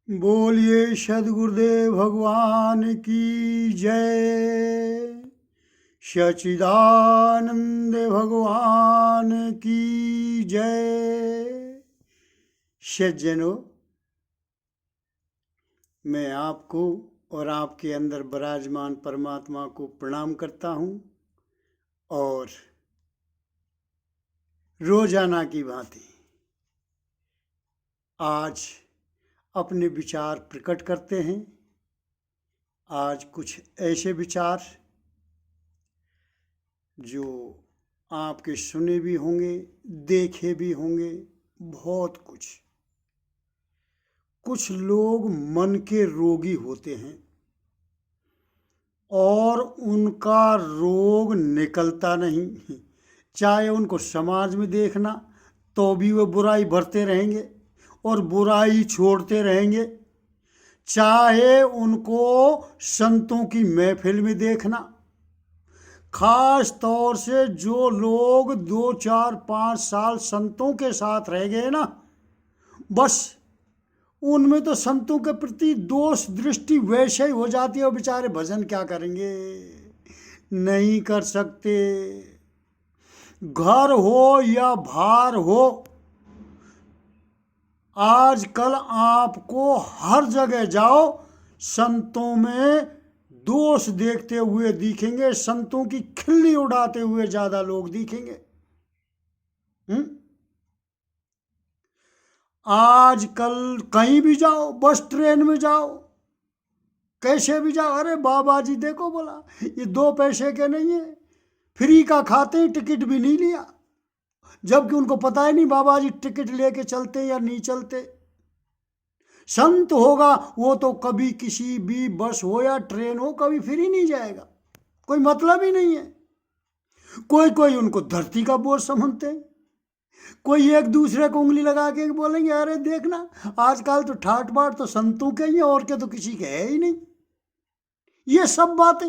बोलिए सदगुरुदेव भगवान की जय। सच्चिदानंद भगवान की जय। सज्जनों, मैं आपको और आपके अंदर विराजमान परमात्मा को प्रणाम करता हूँ और रोजाना की भांति आज अपने विचार प्रकट करते हैं। आज कुछ ऐसे विचार जो आपके सुने भी होंगे, देखे भी होंगे, बहुत कुछ लोग मन के रोगी होते हैं और उनका रोग निकलता नहीं। चाहे उनको समाज में देखना तो भी वो बुराई भरते रहेंगे और बुराई छोड़ते रहेंगे। चाहे उनको संतों की महफिल में देखना, खास तौर से जो लोग 2, 4, 5 साल संतों के साथ रह गए ना, बस उनमें तो संतों के प्रति दोष दृष्टि वैसे ही हो जाती है। और बेचारे भजन क्या करेंगे, नहीं कर सकते। घर हो या बाहर हो, आजकल आपको हर जगह जाओ संतों में दोष देखते हुए दिखेंगे, संतों की खिल्ली उड़ाते हुए ज्यादा लोग दिखेंगे। आजकल कहीं भी जाओ, बस ट्रेन में जाओ, कैसे भी जाओ, अरे बाबा जी देखो, बोला ये 2 पैसे के नहीं है, फ्री का खाते हैं, टिकट भी नहीं लिया। जबकि उनको पता ही नहीं बाबा जी टिकट लेके चलते या नहीं चलते। संत होगा वो तो कभी किसी भी बस हो या ट्रेन हो कभी फ्री नहीं जाएगा, कोई मतलब ही नहीं है। कोई उनको धरती का बोझ समझते हैं, कोई एक दूसरे को उंगली लगा के बोलेंगे अरे देखना आजकल तो ठाट बाट तो संतों के ही है और के तो किसी के है ही नहीं। ये सब बातें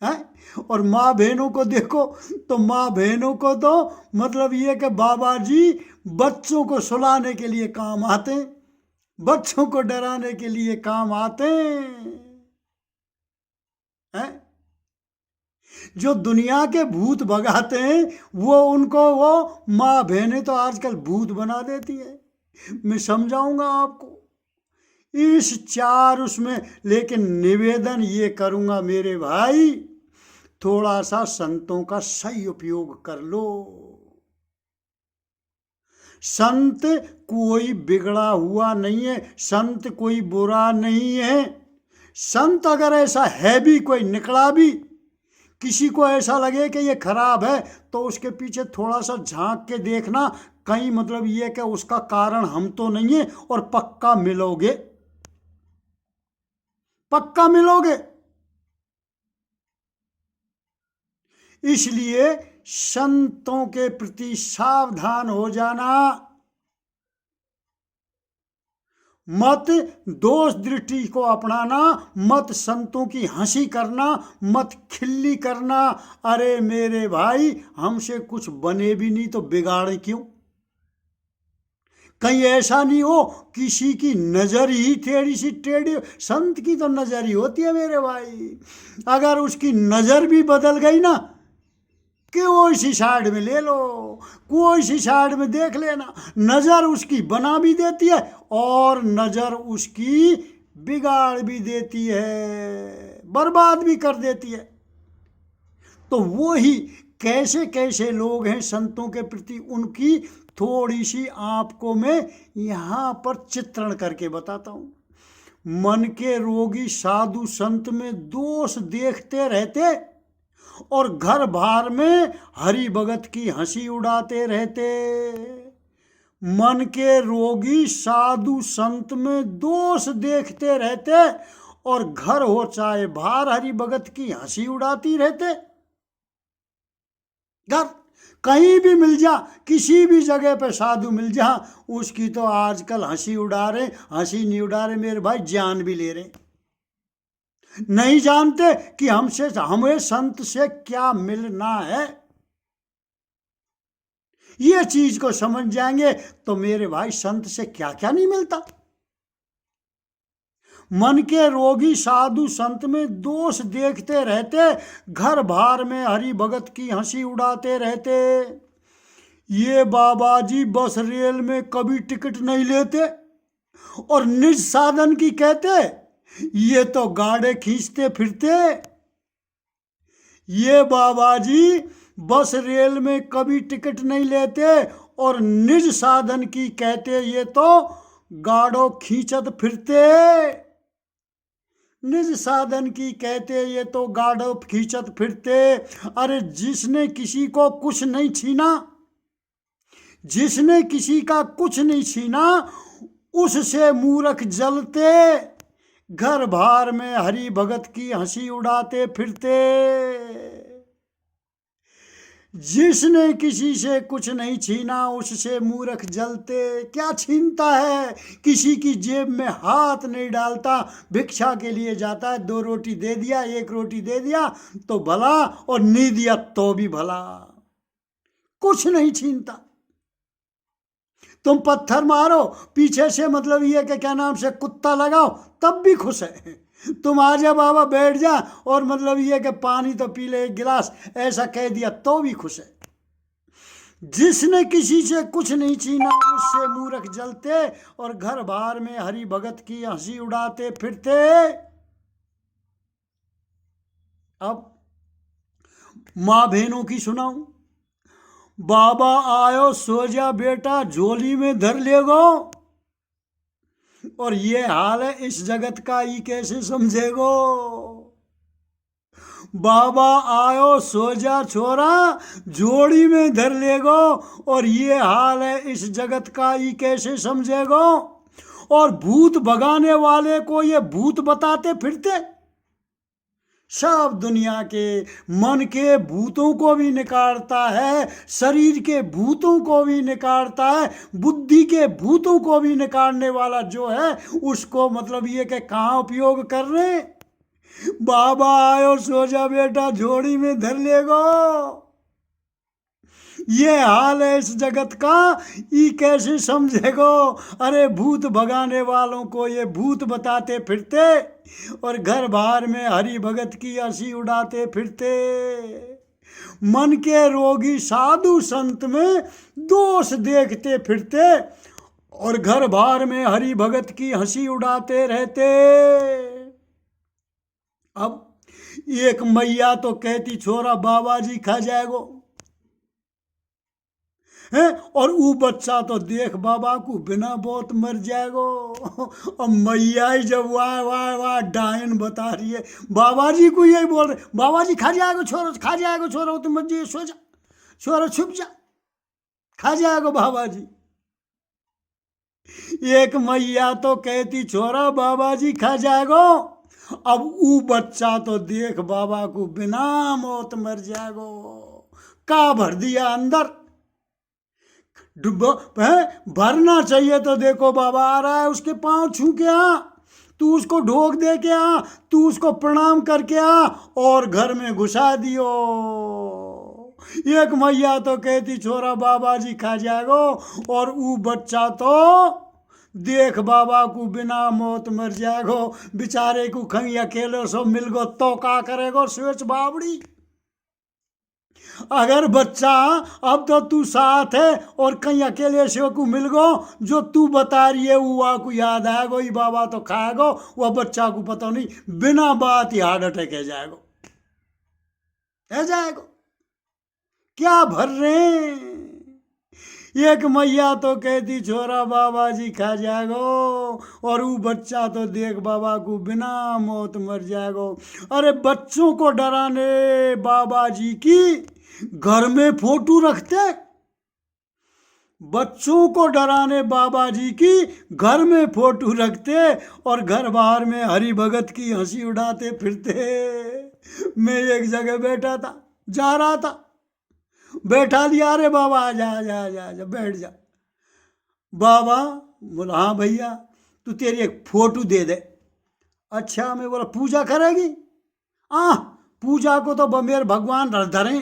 हैं। और माँ बहनों को देखो तो माँ बहनों को तो मतलब ये कि बाबा जी बच्चों को सुलाने के लिए काम आते हैं, बच्चों को डराने के लिए काम आते हैं। जो दुनिया के भूत भगाते हैं वो उनको वो माँ बहनें तो आजकल भूत बना देती है। मैं समझाऊंगा आपको इस 4 उसमें, लेकिन निवेदन ये करूंगा मेरे भाई, थोड़ा सा संतों का सही उपयोग कर लो। संत कोई बिगड़ा हुआ नहीं है, संत कोई बुरा नहीं है। संत अगर ऐसा है भी, कोई निकला भी, किसी को ऐसा लगे कि ये खराब है तो उसके पीछे थोड़ा सा झांक के देखना, कहीं मतलब ये कि उसका कारण हम तो नहीं है, और पक्का मिलोगे, पक्का मिलोगे। इसलिए संतों के प्रति सावधान हो जाना, मत दोष दृष्टि को अपनाना, मत संतों की हंसी करना, मत खिल्ली करना। अरे मेरे भाई हमसे कुछ बने भी नहीं तो बिगाड़े क्यों। कहीं ऐसा नहीं हो किसी की नजर ही थोड़ी सी टेढ़ी, संत की तो नजर ही होती है मेरे भाई। अगर उसकी नजर भी बदल गई ना, कोई सी साइड में ले लो, कोई सी साइड में देख लेना, नजर उसकी बना भी देती है और नजर उसकी बिगाड़ भी देती है, बर्बाद भी कर देती है। तो वो ही कैसे कैसे लोग हैं संतों के प्रति, उनकी थोड़ी सी आपको मैं यहाँ पर चित्रण करके बताता हूँ। मन के रोगी साधु संत में दोष देखते रहते और घर बार में हरि भगत की हंसी उड़ाते रहते। मन के रोगी साधु संत में दोष देखते रहते और घर हो चाहे बाहर हरि भगत की हंसी उड़ाती रहते। घर कहीं भी मिल जा, किसी भी जगह पे साधु मिल जा, उसकी तो आजकल हंसी उड़ा रहे, हंसी नहीं उड़ा रहे मेरे भाई, जान भी ले रहे। नहीं जानते कि हमें संत से क्या मिलना है। ये चीज को समझ जाएंगे तो मेरे भाई संत से क्या क्या नहीं मिलता। मन के रोगी साधु संत में दोष देखते रहते, घर बार में हरि भगत की हंसी उड़ाते रहते। ये बाबा जी बस रेल में कभी टिकट नहीं लेते और निज साधन की कहते, ये तो गाड़े खींचते फिरते। ये बाबा जी बस रेल में कभी टिकट नहीं लेते और निज साधन की कहते, ये तो गाड़ो खींचत फिरते। निज साधन की कहते, ये तो गाड़ो खींचत फिरते। अरे जिसने किसी को कुछ नहीं छीना, जिसने किसी का कुछ नहीं छीना, उससे मूर्ख जलते, घर बार में हरि भगत की हंसी उड़ाते फिरते। जिसने किसी से कुछ नहीं छीना, उससे मूर्ख जलते। क्या छीनता है? किसी की जेब में हाथ नहीं डालता, भिक्षा के लिए जाता है, 2 रोटी दे दिया, 1 रोटी दे दिया तो भला, और नहीं दिया तो भी भला, कुछ नहीं छीनता। तुम पत्थर मारो पीछे से, मतलब ये कि क्या नाम से कुत्ता लगाओ, तब भी खुश है। तुम आ जा बाबा बैठ जा, और मतलब ये कि पानी तो पी ले 1 गिलास, ऐसा कह दिया तो भी खुश है। जिसने किसी से कुछ नहीं छीना, उससे मूर्ख जलते, और घर बार में हरि भगत की हंसी उड़ाते फिरते। अब माँ बहनों की सुनाऊं। बाबा आयो सो जा बेटा, झोली में धर लेगो, और ये हाल है इस जगत का, ये कैसे समझेगो। बाबा आयो सो जा छोरा, जोड़ी में धर लेगो, और ये हाल है इस जगत का, ये कैसे समझेगो। और भूत भगाने वाले को ये भूत बताते फिरते। सब दुनिया के मन के भूतों को भी निकालता है, शरीर के भूतों को भी निकालता है, बुद्धि के भूतों को भी निकालने वाला जो है, उसको मतलब ये कि कहाँ उपयोग कर रहे। बाबा आयो सो जा बेटा, झोड़ी में धर लेगो, ये हाल है इस जगत का, ये कैसे समझेगो। अरे भूत भगाने वालों को ये भूत बताते फिरते, और घर बार में हरि भगत की हंसी उड़ाते फिरते। मन के रोगी साधु संत में दोष देखते फिरते, और घर बार में हरि भगत की हंसी उड़ाते रहते। अब एक मैया तो कहती, छोरा बाबा जी खा जाएगो है, और वो बच्चा तो देख बाबा को बिना बहुत मर जाएगो। और मैया ही जब वाह वाह वाह डायन बता रही है, बाबा जी को यही बोल रहे, बाबा जी खा जाएगो छोरा, खा जाएगो छोरा, तुम मत जी सो जा छोरा, छुप जा, खा जाएगो बाबा जी। एक मैया तो कहती, छोरा बाबा जी खा जाएगो, अब वो बच्चा तो देख बाबा को बिना मौत मर जाएगो। का भर दिया अंदर, भरना चाहिए तो देखो बाबा आ रहा है, उसके पांव छू के आ, तू उसको ढोक दे के आ, तू उसको प्रणाम करके आ, और घर में घुसा दियो। एक मैया तो कहती, छोरा बाबा जी खा जाएगो, और वो बच्चा तो देख बाबा को बिना मौत मर जाएगो। बेचारे को कहीं अकेले सो मिल गो तो का करेगो, सोच बाबड़ी। अगर बच्चा अब तो तू साथ है, और कहीं अकेले से को मिल गो, जो तू बता रही है वो आपको याद आएगो, ये बाबा तो खाएगो, वह बच्चा को पता नहीं, बिना बात ही हार्ट अटैक है जाएगो, है जाएगो। क्या भर रहे। एक मैया तो कहती, छोरा बाबा जी खा जाएगो, और वो बच्चा तो देख बाबा को बिना मौत मर जाएगो। अरे बच्चों को डराने बाबा जी की घर में फोटो रखते, बच्चों को डराने बाबा जी की घर में फोटो रखते, और घर बाहर में हरि भगत की हंसी उड़ाते फिरते। मैं एक जगह बैठा था, जा रहा था, बैठा दिया, अरे बाबा आ जा आ जा आ जा आ जा, बैठ जा। बाबा बोला, हाँ भैया, तू तेरी एक फोटो दे दे। अच्छा, मैं बोला पूजा करेगी? पूजा को तो मेरे भगवान धरे,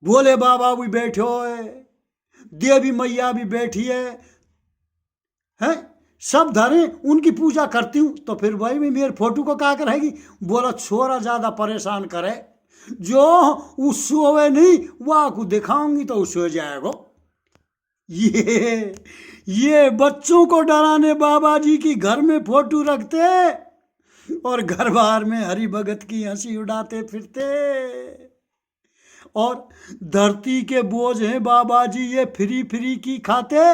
भोले बाबा भी बैठे हो है, देवी मैया भी बैठी है, सब धरे उनकी पूजा करती हूँ, तो फिर भाई में मेरे फोटो को क्या करेगी? बोला छोरा ज़्यादा परेशान करे, जो उस सोवे नहीं वह को दिखाऊंगी तो सो जाएगा। ये बच्चों को डराने बाबा जी की घर में फोटो रखते और घर बार में हरि भगत की हंसी उड़ाते फिरते। और धरती के बोझ हैं बाबा जी ये फ्री फ्री की खाते,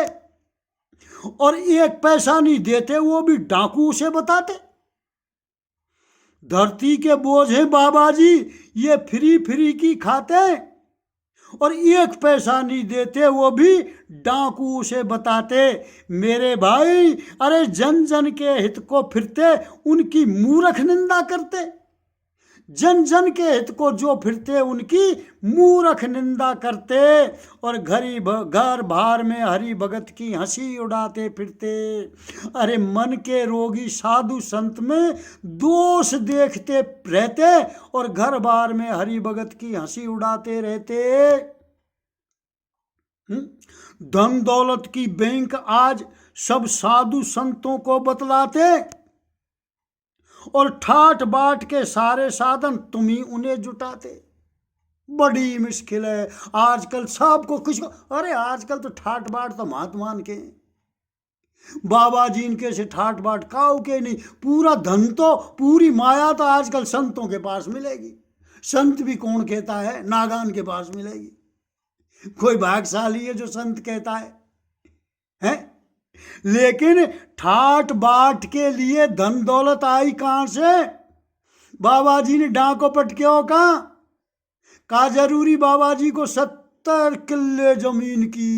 और एक पैसा नहीं देते, वो भी डाकू से बताते। धरती के बोझ हैं बाबा जी ये फ्री फ्री की खाते, और एक पैसा नहीं देते, वो भी डाकू से बताते। मेरे भाई अरे जन जन के हित को फिरते उनकी मूर्ख निंदा करते, जन जन के हित को जो फिरते उनकी मूर्ख निंदा करते, और घर भार में हरि भगत की हंसी उड़ाते फिरते। अरे मन के रोगी साधु संत में दोष देखते रहते, और घर बार में हरि भगत की हंसी उड़ाते रहते। धन दौलत की बैंक आज सब साधु संतों को बतलाते, और ठाट बाट के सारे साधन तुम ही उन्हें जुटाते। बड़ी मुश्किल है आजकल सबको कुछ, अरे आजकल तो ठाट बाट तो महात्मान के, बाबा जी इनके से ठाट बाट काऊ के नहीं। पूरा धन तो पूरी माया तो आजकल संतों के पास मिलेगी। संत भी कौन कहता है नागान के पास मिलेगी। कोई भाग्यशाली है जो संत कहता है? लेकिन ठाट बाट के लिए धन दौलत आई कहां से? बाबा जी ने डांको पटके का जरूरी बाबा जी को 70 किल्ले जमीन की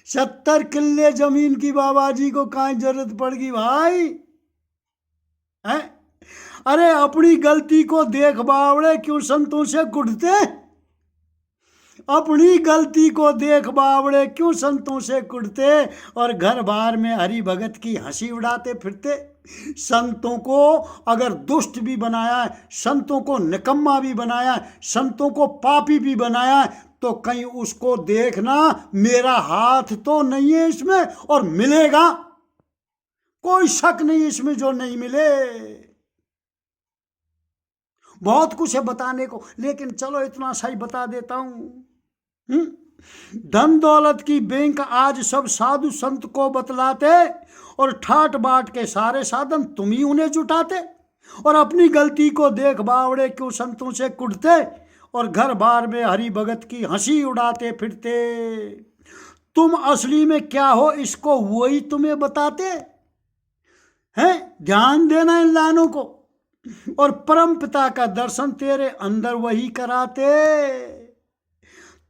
70 किल्ले जमीन की बाबा जी को कहां जरूरत पड़गी भाई? है? अरे अपनी गलती को देख बावड़े क्यों संतों से कुटते? अपनी गलती को देख बावड़े क्यों संतों से कुटते, और घर बार में हरि भगत की हंसी उड़ाते फिरते। संतों को अगर दुष्ट भी बनाया है, संतों को निकम्मा भी बनाया है, संतों को पापी भी बनाया है, तो कहीं उसको देखना मेरा हाथ तो नहीं है इसमें, और मिलेगा, कोई शक नहीं इसमें जो नहीं मिले। बहुत कुछ है बताने को, लेकिन चलो इतना सही बता देता हूं। धन दौलत की बैंक आज सब साधु संत को बतलाते, और ठाट बाट के सारे साधन तुम ही उन्हें जुटाते, और अपनी गलती को देख बावड़े क्यों संतों से कुटते, और घर बार में हरि भगत की हंसी उड़ाते फिरते। तुम असली में क्या हो इसको वही तुम्हें बताते हैं। ध्यान देना इन लाइनों को, और परम पिता का दर्शन तेरे अंदर वही कराते।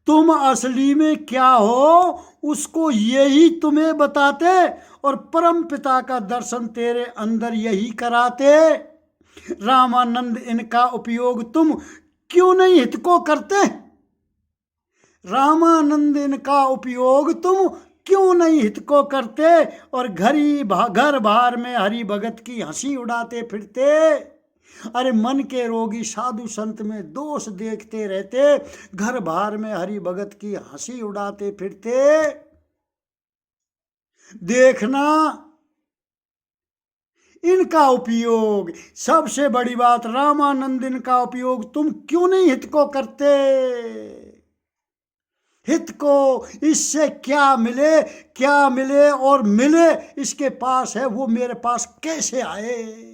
तुम असली में क्या हो उसको यही तुम्हें बताते, और परम पिता का दर्शन तेरे अंदर यही कराते। रामानंद इनका उपयोग तुम क्यों नहीं हित को करते? रामानंद इनका उपयोग तुम क्यों नहीं हित को करते, और घर बार में हरि भगत की हंसी उड़ाते फिरते। अरे मन के रोगी साधु संत में दोष देखते रहते, घर बार में हरि भगत की हंसी उड़ाते फिरते। देखना इनका उपयोग, सबसे बड़ी बात रामानंद इनका उपयोग तुम क्यों नहीं हित को करते? हित को इससे क्या मिले और मिले इसके पास है, वो मेरे पास कैसे आए,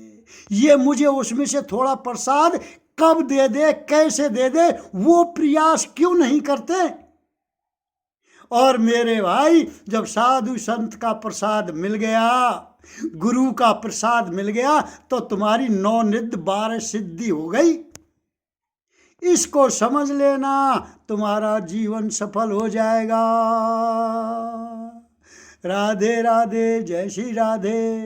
ये मुझे उसमें से थोड़ा प्रसाद कब दे दे, कैसे दे दे, वो प्रयास क्यों नहीं करते? और मेरे भाई जब साधु संत का प्रसाद मिल गया, गुरु का प्रसाद मिल गया, तो तुम्हारी 9 निधि 12 सिद्धि हो गई। इसको समझ लेना, तुम्हारा जीवन सफल हो जाएगा। राधे राधे, जय श्री राधे।